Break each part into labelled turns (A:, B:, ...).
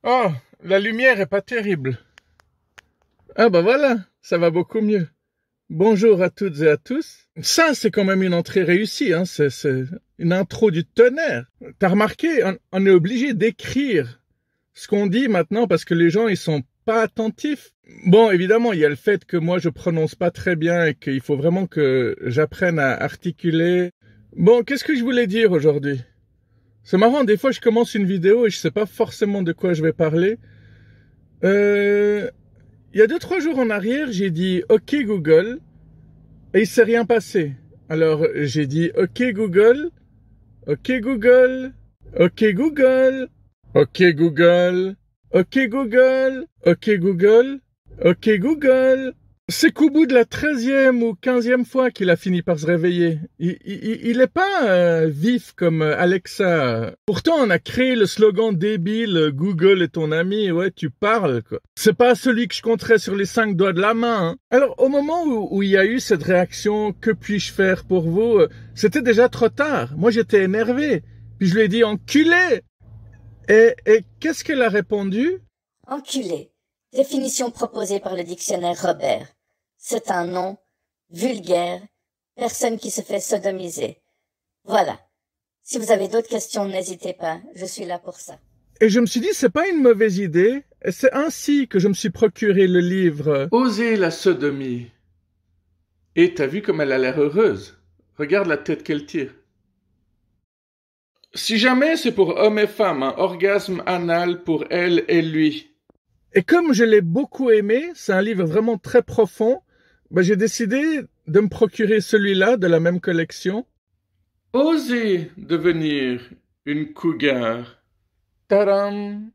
A: Oh, la lumière est pas terrible. Ah bah voilà, ça va beaucoup mieux. Bonjour à toutes et à tous. Ça, c'est quand même une entrée réussie, hein. C'est une intro du tonnerre. T'as remarqué, on est obligé d'écrire ce qu'on dit maintenant parce que les gens, ils sont pas attentifs. Bon, évidemment, il y a le fait que moi, je prononce pas très bien et qu'il faut vraiment que j'apprenne à articuler. Bon, qu'est-ce que je voulais dire aujourd'hui? C'est marrant, des fois, je commence une vidéo et je sais pas forcément de quoi je vais parler. Il y a 2-3 jours en arrière, j'ai dit OK Google et il s'est rien passé. Alors j'ai dit OK Google, OK Google, OK Google, OK Google, OK Google, OK Google, OK Google. C'est qu'au bout de la 13e ou 15e fois qu'il a fini par se réveiller. Il est pas vif comme Alexa. Pourtant, on a créé le slogan débile Google est ton ami. Ouais, tu parles, quoi. C'est pas celui que je compterais sur les 5 doigts de la main. Hein. Alors, au moment où il y a eu cette réaction, que puis-je faire pour vous, c'était déjà trop tard. Moi, j'étais énervé. Puis je lui ai dit enculé. Et qu'est-ce qu'elle a répondu?
B: Enculé. Définition proposée par le dictionnaire Robert. C'est un nom vulgaire, personne qui se fait sodomiser. Voilà. Si vous avez d'autres questions, n'hésitez pas, je suis là pour ça.
A: Et je me suis dit, c'est pas une mauvaise idée. Et c'est ainsi que je me suis procuré le livre Oser la sodomie. Et t'as vu comme elle a l'air heureuse. Regarde la tête qu'elle tire. Si jamais c'est pour hommes et femmes, un orgasme anal pour elle et lui. Et comme je l'ai beaucoup aimé, c'est un livre vraiment très profond, j'ai décidé de me procurer celui-là de la même collection. Oser devenir une cougar. Tadam!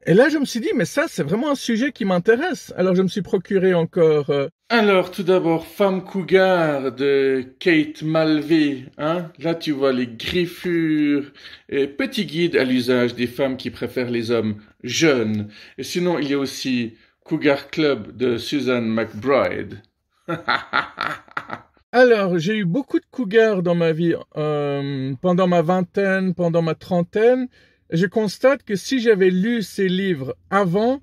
A: Et là, je me suis dit, mais ça, c'est vraiment un sujet qui m'intéresse. Alors, je me suis procuré encore... Alors, tout d'abord, Femme Cougar de Kate Malvé. Hein? Là, tu vois les griffures et petit guide à l'usage des femmes qui préfèrent les hommes jeunes. Et sinon, il y a aussi Cougar Club de Susan McBride. Alors, j'ai eu beaucoup de cougars dans ma vie, pendant ma vingtaine, pendant ma trentaine. Je constate que si j'avais lu ces livres avant,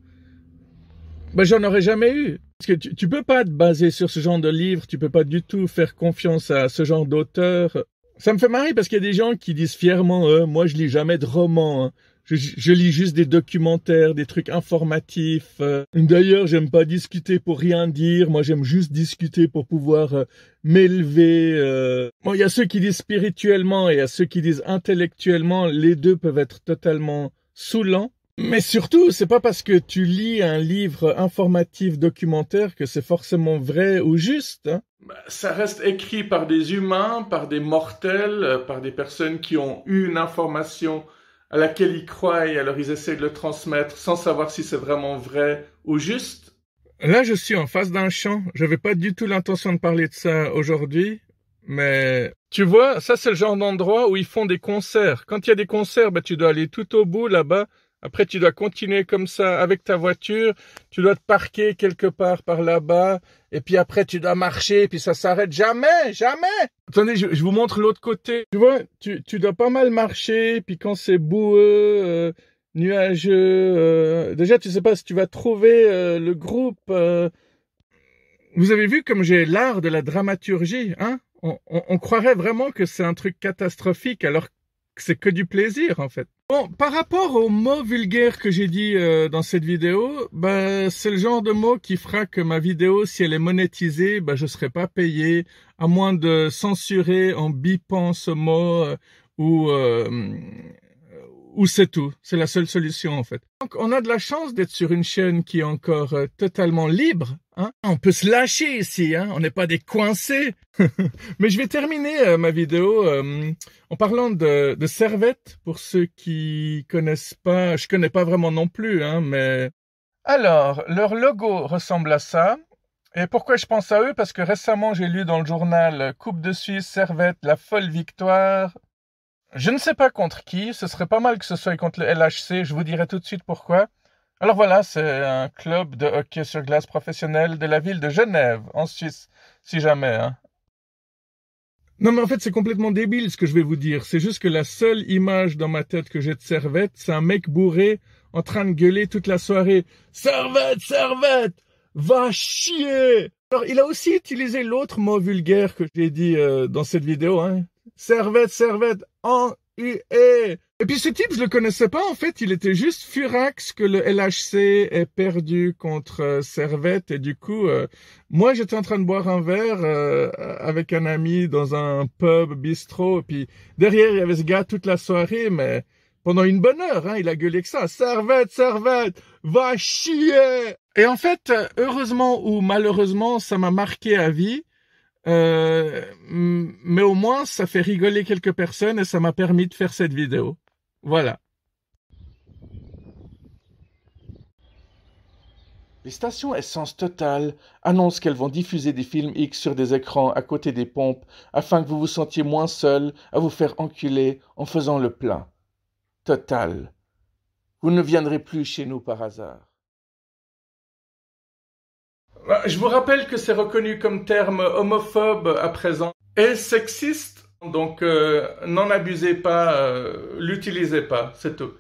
A: j'en aurais jamais eu. Parce que tu peux pas te baser sur ce genre de livres, tu peux pas du tout faire confiance à ce genre d'auteur. Ça me fait marrer parce qu'il y a des gens qui disent fièrement, moi je lis jamais de romans, hein. Je lis juste des documentaires, des trucs informatifs. D'ailleurs, j'aime pas discuter pour rien dire. Moi, j'aime juste discuter pour pouvoir m'élever. Bon, il y a ceux qui disent spirituellement et il y a ceux qui disent intellectuellement. Les deux peuvent être totalement saoulants. Mais surtout, c'est pas parce que tu lis un livre informatif documentaire que c'est forcément vrai ou juste. Hein. Ça reste écrit par des humains, par des mortels, par des personnes qui ont eu une information à laquelle ils croient, et alors ils essaient de le transmettre sans savoir si c'est vraiment vrai ou juste. Là, je suis en face d'un champ. Je n'avais pas du tout l'intention de parler de ça aujourd'hui, mais tu vois, ça c'est le genre d'endroit où ils font des concerts. Quand il y a des concerts, tu dois aller tout au bout là-bas. Après, tu dois continuer comme ça avec ta voiture. Tu dois te parquer quelque part par là-bas. Et puis après, tu dois marcher. Et puis ça s'arrête jamais, jamais. Attendez, je vous montre l'autre côté. Tu vois, tu dois pas mal marcher. Puis quand c'est boueux, nuageux, déjà, tu sais pas si tu vas trouver le groupe. Vous avez vu comme j'ai l'art de la dramaturgie, hein? On croirait vraiment que c'est un truc catastrophique alors que c'est que du plaisir, en fait. Bon, par rapport aux mots vulgaires que j'ai dit dans cette vidéo, c'est le genre de mots qui fera que ma vidéo, si elle est monétisée, je serai pas payé, à moins de censurer en bipant ce mot ou c'est tout. C'est la seule solution, en fait. Donc, on a de la chance d'être sur une chaîne qui est encore totalement libre. Hein. On peut se lâcher ici, hein. On n'est pas des coincés. Mais je vais terminer ma vidéo en parlant de Servette, pour ceux qui connaissent pas. Je connais pas vraiment non plus, hein, mais... Alors, leur logo ressemble à ça. Et pourquoi je pense à eux? Parce que récemment, j'ai lu dans le journal Coupe de Suisse, Servette, la folle victoire. Je ne sais pas contre qui, ce serait pas mal que ce soit contre le LHC, je vous dirai tout de suite pourquoi. Alors voilà, c'est un club de hockey sur glace professionnel de la ville de Genève, en Suisse, si jamais. Hein. Non mais en fait c'est complètement débile ce que je vais vous dire, c'est juste que la seule image dans ma tête que j'ai de Servette, c'est un mec bourré en train de gueuler toute la soirée. Servette, servette, va chier. Alors, il a aussi utilisé l'autre mot vulgaire que j'ai dit dans cette vidéo, hein. Servette, servette, en-u-e. Et puis ce type, je le connaissais pas, en fait, il était juste furax que le LHC ait perdu contre Servette. Et du coup, moi, j'étais en train de boire un verre avec un ami dans un pub, bistrot. Et puis derrière, il y avait ce gars toute la soirée, mais pendant une bonne heure, hein, il a gueulé que ça. Servette, servette, va chier. Et en fait, heureusement ou malheureusement, ça m'a marqué à vie. Mais au moins, ça fait rigoler quelques personnes et ça m'a permis de faire cette vidéo. Voilà. Les stations Essence Total annoncent qu'elles vont diffuser des films X sur des écrans à côté des pompes afin que vous vous sentiez moins seul à vous faire enculer en faisant le plein. Total. Vous ne viendrez plus chez nous par hasard. Je vous rappelle que c'est reconnu comme terme homophobe à présent et sexiste, donc n'en abusez pas, l'utilisez pas, c'est tout.